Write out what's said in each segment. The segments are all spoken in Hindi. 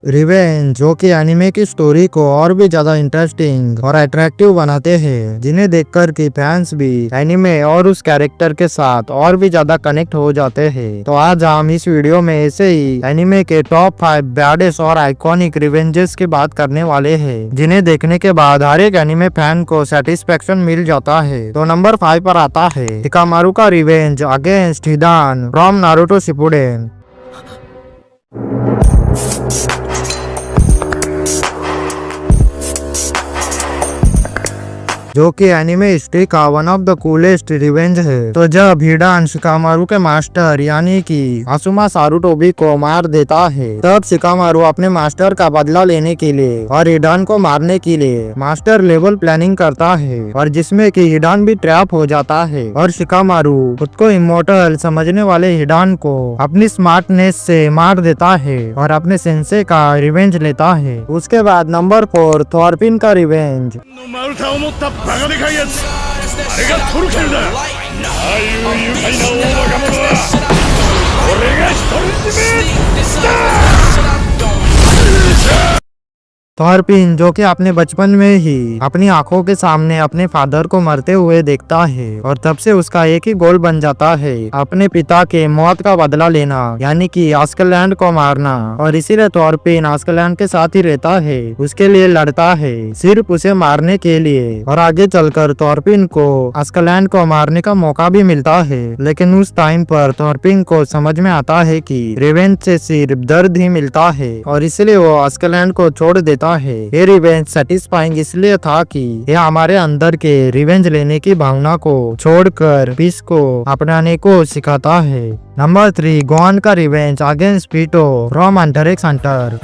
रिवेंज जो कि एनिमे की स्टोरी को और भी ज्यादा इंटरेस्टिंग और अट्रैक्टिव बनाते हैं, जिन्हें देखकर कि फैंस भी एनिमे और उस कैरेक्टर के साथ और भी ज्यादा कनेक्ट हो जाते हैं। तो आज हम इस वीडियो में ऐसे ही एनिमे के टॉप 5 बैडेस्ट और आइकॉनिक रिवेंजेस की बात करने वाले हैं, जिन्हें देखने के बाद हर एक एनिमे फैन को सेटिस्फेक्शन मिल जाता है। तो नंबर 5 पर आता है हिकामारू का revenge against Hidan from Naruto Shippuden. जो कि एनिमे हिस्ट्री का one of the coolest revenge है। तो जब हिडान शिकामारू के मास्टर यानी कि असुमा सारुटोबी को मार देता है, तब शिकामारू अपने मास्टर का बदला लेने के लिए और हिडान को मारने के लिए मास्टर लेवल प्लानिंग करता है, और जिसमें कि हिडान भी ट्रैप हो जाता है। और शिकामारू खुद को इमोर्टल समझने वाले हिडान को अपनी स्मार्टनेस से मार देता है और अपने सेंसे का रिवेंज लेता है। उसके बाद नंबर 4 थॉर्पिन का रिवेंज। バカでかいやつ、あれがトルケルだ。ああいう愉快な大バカ者は俺が独り占めだ。 थॉर्पिन जो कि अपने बचपन में ही अपनी आंखों के सामने अपने फादर को मरते हुए देखता है, और तब से उसका एक ही गोल बन जाता है अपने पिता के मौत का बदला लेना, यानी कि आस्कलैंड को मारना। और इसीलिए थॉर्पिन आस्कलैंड के साथ ही रहता है, उसके लिए लड़ता है सिर्फ उसे मारने के लिए। और आगे चलकर थॉर्पिन को आस्कलैंड को मारने का मौका भी मिलता है, लेकिन उस टाइम पर थॉर्पिन को समझ में आता है कि रिवेंज से सिर्फ दर्द ही मिलता है, और इसलिए वो आस्कलैंड को छोड़ देता है। ये रिवेंज सेटिस्फाइंग इसलिए था कि यह हमारे अंदर के रिवेंज लेने की भावना को छोड़कर पीस को अपनाने को सिखाता है। नंबर 3 गोन का revenge against Pitou from Hunter X Hunter.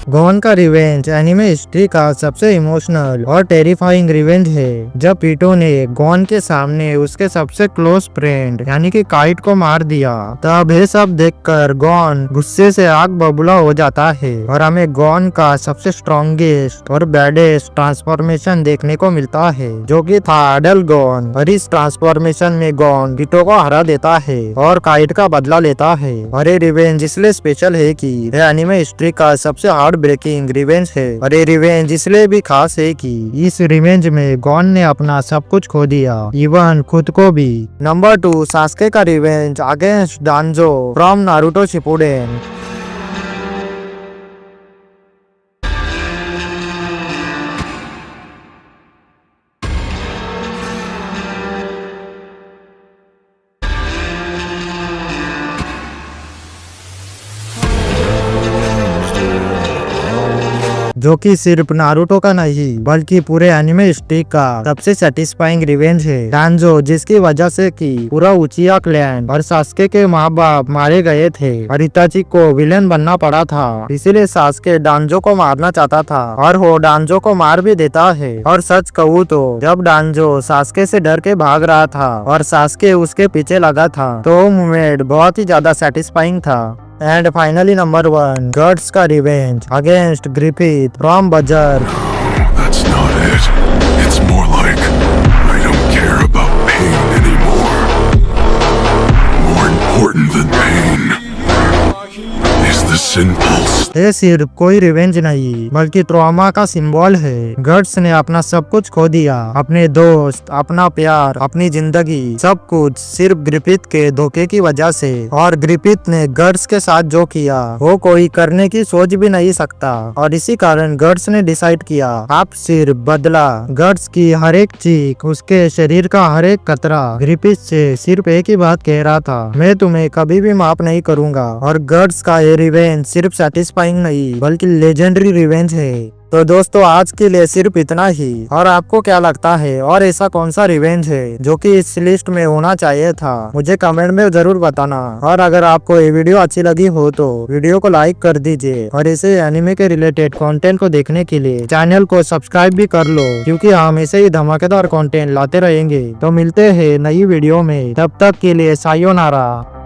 Gon का रिवेंज एनिमे हिस्ट्री का सबसे इमोशनल और टेरिफाइंग रिवेंज है। जब पीटो ने गोन के सामने उसके सबसे क्लोज फ्रेंड यानी कि काइट को मार दिया, तब ये सब देखकर गोन गुस्से से आग बबूला हो जाता है, और हमें गोन का सबसे स्ट्रॉन्गेस्ट और बैडेस्ट ट्रांसफॉर्मेशन देखने को मिलता है, जो कि था अडल गोन। और इस ट्रांसफॉर्मेशन में गोन पीटो को हरा देता है और काइट का बदला लेता है। और ये रिवेंज इसलिए स्पेशल है कि यह एनिमे हिस्ट्री का सबसे हार्ड ब्रेकिंग रिवेंज है, और ये रिवेंज इसलिए भी खास है कि इस रिवेंज में गॉन ने अपना सब कुछ खो दिया, इवन खुद को भी। नंबर 2 सास्के का revenge against डांजो from Naruto Shippuden. जो कि सिर्फ नारुतो का नहीं बल्कि पूरे एनिमे हिस्ट्री का सबसे सेटिस्फाइंग रिवेंज है। डांजो जिसकी वजह से कि पूरा उचिया क्लैन और सास्के के माँ बाप मारे गए थे, और हिताची को विलेन बनना पड़ा था, इसीलिए सास्के डांजो को मारना चाहता था, और वो डांजो को मार भी देता है। और सच कहूँ तो जब डांजो सास्के से डर के भाग रहा था और सास्के उसके पीछे लगा था, तो मोमेंट बहुत ही ज्यादा सेटिस्फाइंग था। एंड फाइनली नंबर 1 गट्स का revenge against Griffith from buzzer. That's not it. It's more like I don't care about pain anymore. More important than pain is the sin pulse. ये सिर्फ कोई रिवेंज नहीं बल्कि ट्रॉमा का सिंबल है। गट्स ने अपना सब कुछ खो दिया, अपने दोस्त, अपना प्यार, अपनी जिंदगी, सब कुछ सिर्फ ग्रिफिथ के धोखे की वजह से। और ग्रिफिथ ने गट्स के साथ जो किया वो कोई करने की सोच भी नहीं सकता, और इसी कारण गट्स ने डिसाइड किया आप सिर्फ बदला। गट्स की हर एक चीख, उसके शरीर का हर एक कतरा ग्रिफिथ से सिर्फ एक ही बात कह रहा था, मैं तुम्हें कभी भी माफ नहीं करूंगा। और गट्स का ये रिवेंज सिर्फ सेटिस्फाइंग नहीं बल्कि लेजेंडरी रिवेंज है। तो दोस्तों आज के लिए सिर्फ इतना ही। और आपको क्या लगता है, और ऐसा कौन सा रिवेंज है जो कि इस लिस्ट में होना चाहिए था, मुझे कमेंट में जरूर बताना। और अगर आपको ये वीडियो अच्छी लगी हो तो वीडियो को लाइक कर दीजिए, और इसे एनिमे के रिलेटेड कंटेंट को देखने के लिए चैनल को सब्सक्राइब भी कर लो, क्योंकि हम ऐसे ही धमाकेदार कंटेंट लाते रहेंगे। तो मिलते हैं नई वीडियो में, तब तक के लिए सायोनारा।